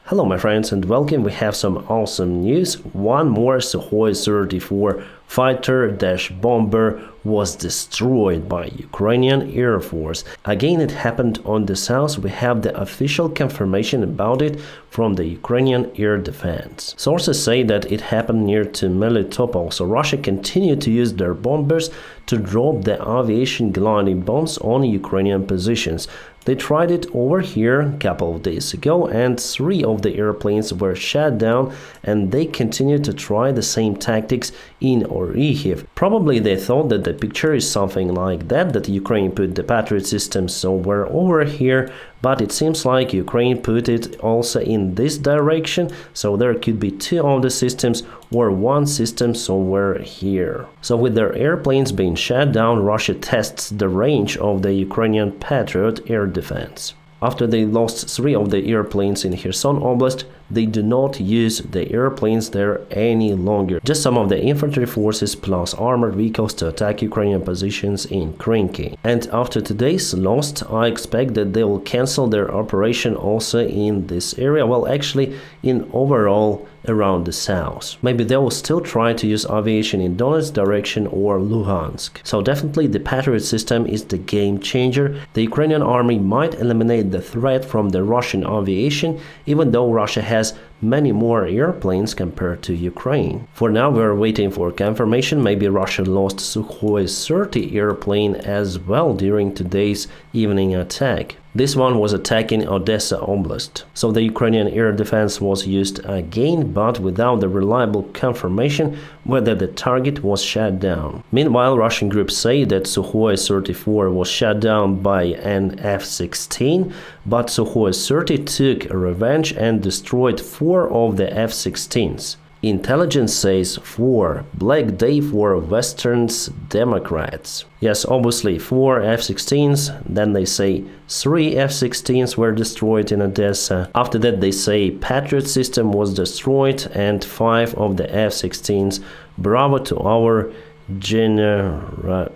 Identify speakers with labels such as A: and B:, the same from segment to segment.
A: Hello my friends and welcome. We have some awesome news. One more Sukhoi 34 fighter-bomber was destroyed by Ukrainian Air Force. Again, it happened on the south. We have the official confirmation about it from the Ukrainian Air Defense. Sources say that it happened near to Melitopol, so Russia continued to use their bombers to drop the aviation gliding bombs on Ukrainian positions. They tried it over here a couple of days ago and 3 of the airplanes were shot down, and they continued to try the same tactics in Orikhiv. Probably they thought that the picture is something like that Ukraine put the Patriot system somewhere over here, but it seems like Ukraine put it also in this direction, so there could be 2 of the systems or 1 system somewhere here. So with their airplanes being shot down, Russia tests the range of the Ukrainian Patriot air defense. After they lost 3 of the airplanes in Kherson Oblast, they do not use the airplanes there any longer. Just some of the infantry forces plus armored vehicles to attack Ukrainian positions in Krinky. And after today's loss, I expect that they will cancel their operation also in this area. Well, actually, in overall around the south. Maybe they will still try to use aviation in Donetsk direction or Luhansk. So definitely the Patriot system is the game changer. The Ukrainian army might eliminate the threat from the Russian aviation, even though Russia has many more airplanes compared to Ukraine. For now, we're waiting for confirmation. Maybe Russia lost Sukhoi 30 airplane as well during today's evening attack. This one was attacking Odessa Oblast. So the Ukrainian air defense was used again, but without the reliable confirmation whether the target was shot down. Meanwhile, Russian groups say that Sukhoi 34 was shot down by an F-16, but Sukhoi 30 took revenge and destroyed 4 of the F-16s. Intelligence says 4. Black day for Western's Democrats. Yes, obviously 4 F-16s, then they say 3 F-16s were destroyed in Odessa. After that they say Patriot system was destroyed and 5 of the F-16s. Bravo to our general.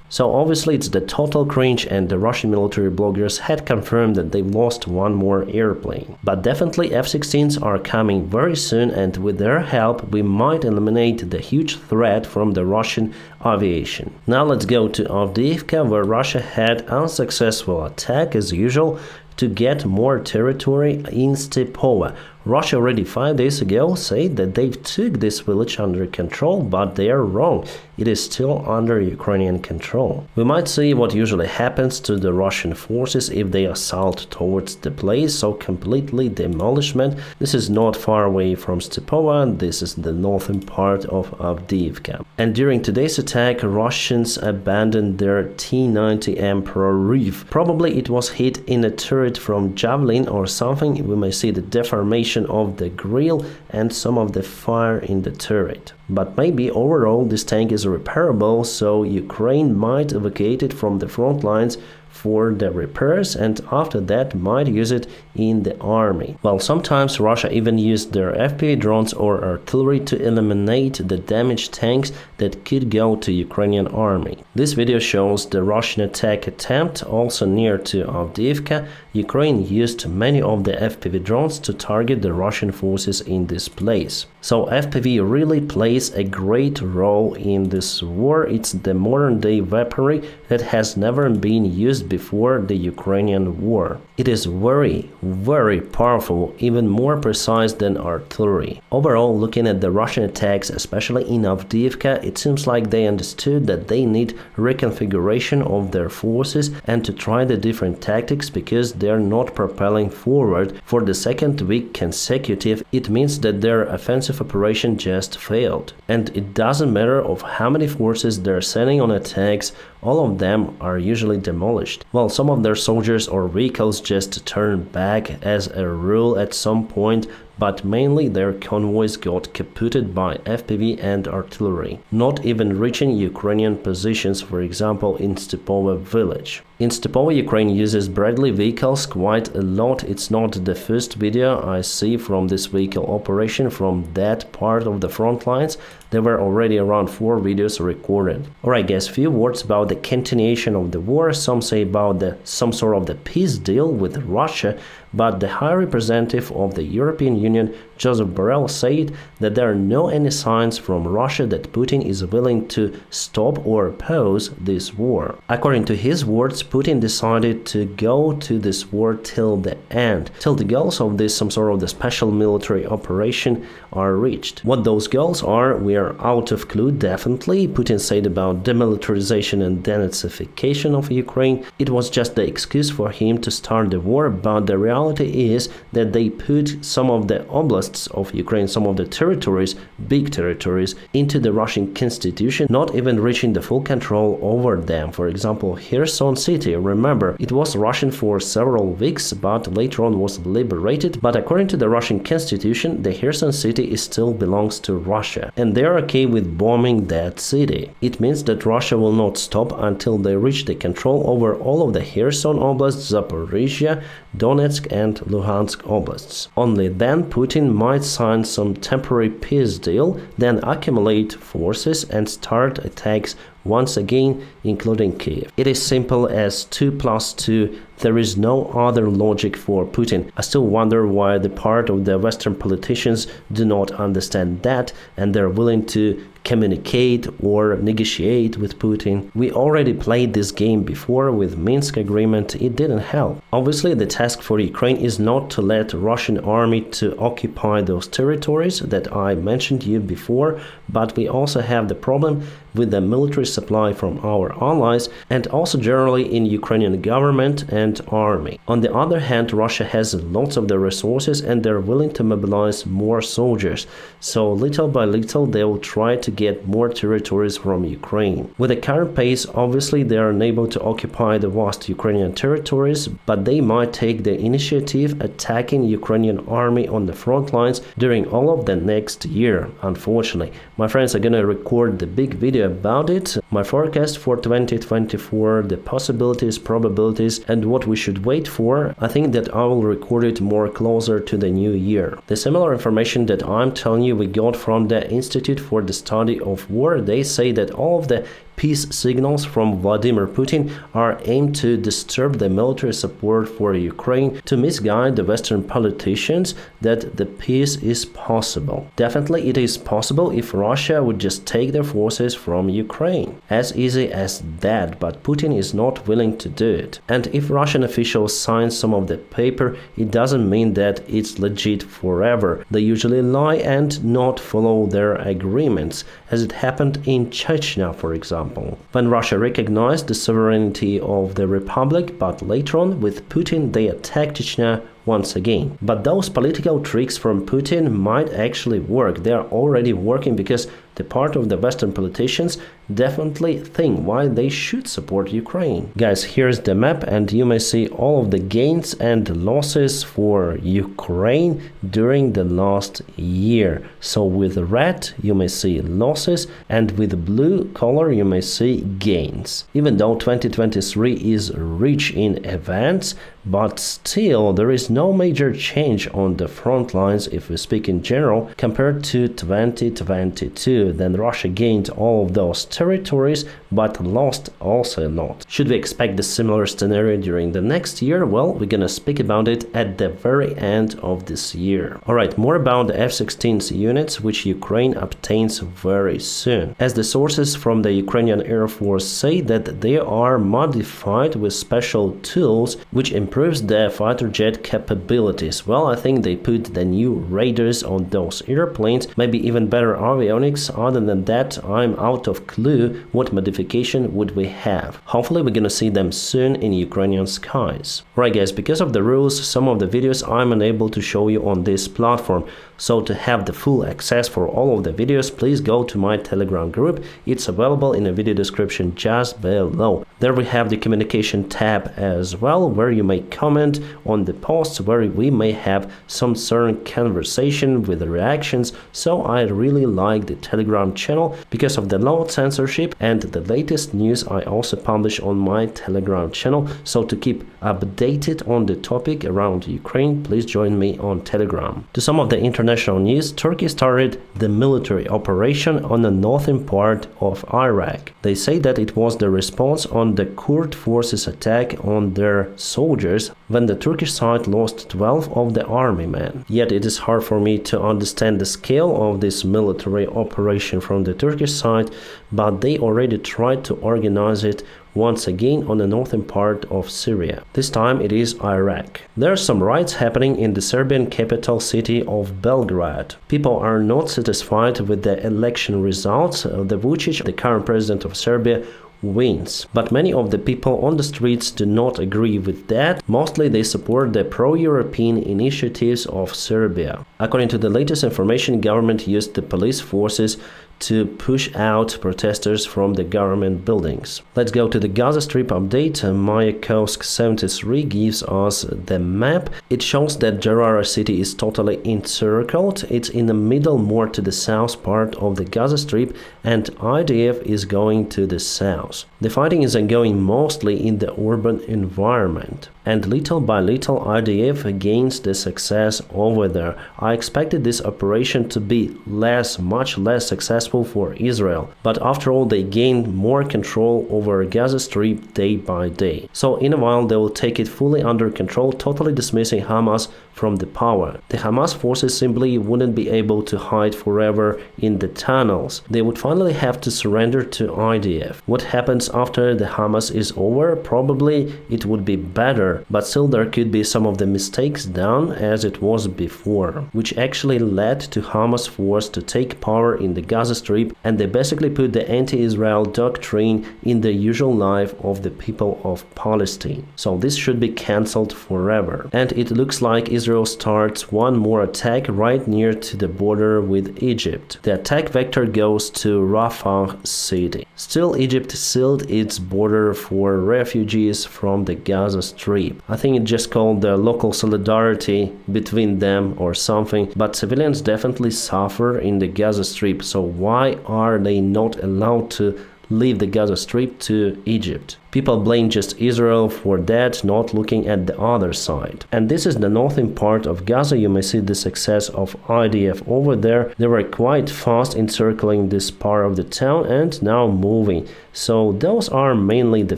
A: So obviously it's the total cringe, and the Russian military bloggers had confirmed that they've lost 1 more airplane. But definitely F-16s are coming very soon, and with their help we might eliminate the huge threat from the Russian aviation. Now let's go to Avdiivka, where Russia had unsuccessful attack as usual to get more territory in Stepova. Russia already 5 days ago said that they took this village under control, but they are wrong. It is still under Ukrainian control. We might see what usually happens to the Russian forces if they assault towards the place, so completely demolishment. This is not far away from Stepova, this is the northern part of Avdiivka. And during today's attack, Russians abandoned their T-90M Proryev. Probably it was hit in a turret from Javelin or something. We may see the deformation of the grill and some of the fire in the turret. But maybe overall this tank is repairable, so Ukraine might evacuate it from the front lines for the repairs, and after that might use it in the army. Well, sometimes Russia even used their FPV drones or artillery to eliminate the damaged tanks that could go to Ukrainian army. This video shows the Russian attack attempt also near to Avdiivka. Ukraine used many of the FPV drones to target the Russian forces in this place. So FPV really plays a great role in this war. It's the modern day weaponry that has never been used before the Ukrainian war. It is very, very powerful, even more precise than artillery. Overall, looking at the Russian attacks, especially in Avdiivka, it seems like they understood that they need reconfiguration of their forces and to try the different tactics, because they're not propelling forward for the 2nd week consecutive. It means that their offensive operation just failed. And it doesn't matter of how many forces they're sending on attacks, all of them are usually demolished. Well, some of their soldiers or vehicles just turn back as a rule at some point, but mainly their convoys got captured by FPV and artillery, not even reaching Ukrainian positions, for example in Stepova village. In Stepovo, Ukraine uses Bradley vehicles quite a lot. It's not the first video I see from this vehicle operation from that part of the front lines. There were already around 4 videos recorded. Alright guys, few words about the continuation of the war. Some say about some sort of the peace deal with Russia, but the High Representative of the European Union, Joseph Borrell, said that there are no any signs from Russia that Putin is willing to stop or oppose this war. According to his words, Putin decided to go to this war till the end, till the goals of this some sort of the special military operation are reached. What those goals are, we are out of clue definitely. Putin said about demilitarization and denazification of Ukraine. It was just the excuse for him to start the war, but the reality is that they put some of the oblasts of Ukraine, some of the territories, big territories, into the Russian constitution, not even reaching the full control over them. For example, Kherson city, remember, it was Russian for several weeks, but later on was liberated. But according to the Russian constitution, the Kherson city still belongs to Russia, and they are okay with bombing that city. It means that Russia will not stop until they reach the control over all of the Kherson Oblast, Zaporizhia, Donetsk and Luhansk oblasts. Only then Putin might sign some temporary peace deal, then accumulate forces and start attacks once again, including Kiev. It is simple as 2 + 2. There is no other logic for Putin. I still wonder why the part of the Western politicians do not understand that, and they're willing to communicate or negotiate with Putin. We already played this game before with Minsk agreement. It didn't help. Obviously, the task for Ukraine is not to let Russian army to occupy those territories that I mentioned you before, but we also have the problem with the military supply from our allies and also generally in Ukrainian government and army. On the other hand, Russia has lots of the resources and they're willing to mobilize more soldiers. So little by little they will try to get more territories from Ukraine. With the current pace, obviously they are unable to occupy the vast Ukrainian territories, but they might take the initiative attacking Ukrainian army on the front lines during all of the next year, unfortunately. My friends are gonna record the big video about it, my forecast for 2024, the possibilities, probabilities, and what we should wait for. I think that I will record it more closer to the new year. The similar information that I'm telling you we got from the Institute for the Study of War. They say that all of the peace signals from Vladimir Putin are aimed to disturb the military support for Ukraine, to misguide the Western politicians that the peace is possible. Definitely it is possible if Russia would just take their forces from Ukraine. As easy as that, but Putin is not willing to do it. And if Russian officials sign some of the paper, it doesn't mean that it's legit forever. They usually lie and not follow their agreements, as it happened in Chechnya, for example. When Russia recognized the sovereignty of the republic, but later on with Putin they attacked Chechnya once again. But those political tricks from Putin might actually work. They are already working because the part of the Western politicians definitely think why they should support Ukraine. Guys, here's the map and you may see all of the gains and losses for Ukraine during the last year. So with red you may see losses and with blue color you may see gains. Even though 2023 is rich in events, but still there is no major change on the front lines if we speak in general compared to 2022. Then Russia gained all of those territories but lost also a lot. Should we expect the similar scenario during the next year? Well, we're gonna speak about it at the very end of this year. Alright, more about the F-16 units which Ukraine obtains very soon. As the sources from the Ukrainian Air Force say that they are modified with special tools which improves the fighter jet capabilities. Well, I think they put the new radars on those airplanes, maybe even better avionics. Other than that, I'm out of clue what modification would we have. Hopefully we're gonna see them soon in Ukrainian skies. Right guys, because of the rules, some of the videos I'm unable to show you on this platform. So to have the full access for all of the videos, please go to my Telegram group. It's available in the video description just below. There we have the communication tab as well, where you may comment on the posts, where we may have some certain conversation with the reactions. So I really like the Telegram channel because of the low censorship and the latest news I also publish on my Telegram channel. So to keep updated on the topic around Ukraine, please join me on Telegram. To some of the international news, Turkey started the military operation on the northern part of Iraq. They say that it was the response on the Kurd forces' attack on their soldiers when the Turkish side lost 12 of the army men. Yet it is hard for me to understand the scale of this military operation from the Turkish side, but they already tried to organize it once again on the northern part of Syria. This time it is Iraq. There are some riots happening in the Serbian capital city of Belgrade. People are not satisfied with the election results. The Vučić, the current president of Serbia, wins. But many of the people on the streets do not agree with that. Mostly they support the pro-European initiatives of Serbia. According to the latest information, government used the police forces to push out protesters from the government buildings. Let's go to the Gaza Strip update. Mayakovsk 73 gives us the map. It shows that Jarara city is totally encircled. It's in the middle, more to the south part of the Gaza Strip, and IDF is going to the south. The fighting is ongoing mostly in the urban environment, and little by little IDF gains the success over there. I expected this operation to be much less successful for Israel, but after all they gain more control over Gaza Strip day by day. So in a while they will take it fully under control, totally dismissing Hamas from the power. The Hamas forces simply wouldn't be able to hide forever in the tunnels. They would finally have to surrender to IDF. What happens after the Hamas is over? Probably it would be better, but still there could be some of the mistakes done as it was before, which actually led to Hamas force to take power in the Gaza Strip, and they basically put the anti-Israel doctrine in the usual life of the people of Palestine. So this should be cancelled forever. And it looks like Israel starts one more attack right near to the border with Egypt. The attack vector goes to Rafah city. Still, Egypt sealed its border for refugees from the Gaza Strip. I think it just called the local solidarity between them or something, but civilians definitely suffer in the Gaza Strip. So why are they not allowed to leave the Gaza Strip to Egypt? People blame just Israel for that, not looking at the other side. And this is the northern part of Gaza. You may see the success of IDF over there. They were quite fast encircling this part of the town and now moving. So those are mainly the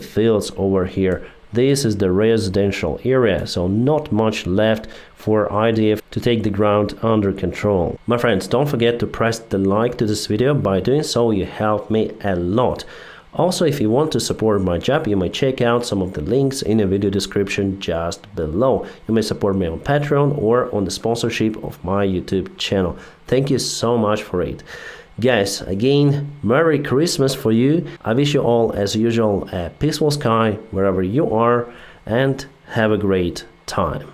A: fields over here. This is the residential area, so not much left for IDF to take the ground under control. My friends, don't forget to press the like to this video. By doing so, you help me a lot. Also, if you want to support my job, you may check out some of the links in the video description just below. You may support me on Patreon or on the sponsorship of my YouTube channel. Thank you so much for it. Guys, again, Merry Christmas for you. I wish you all, as usual, a peaceful sky wherever you are, and have a great time.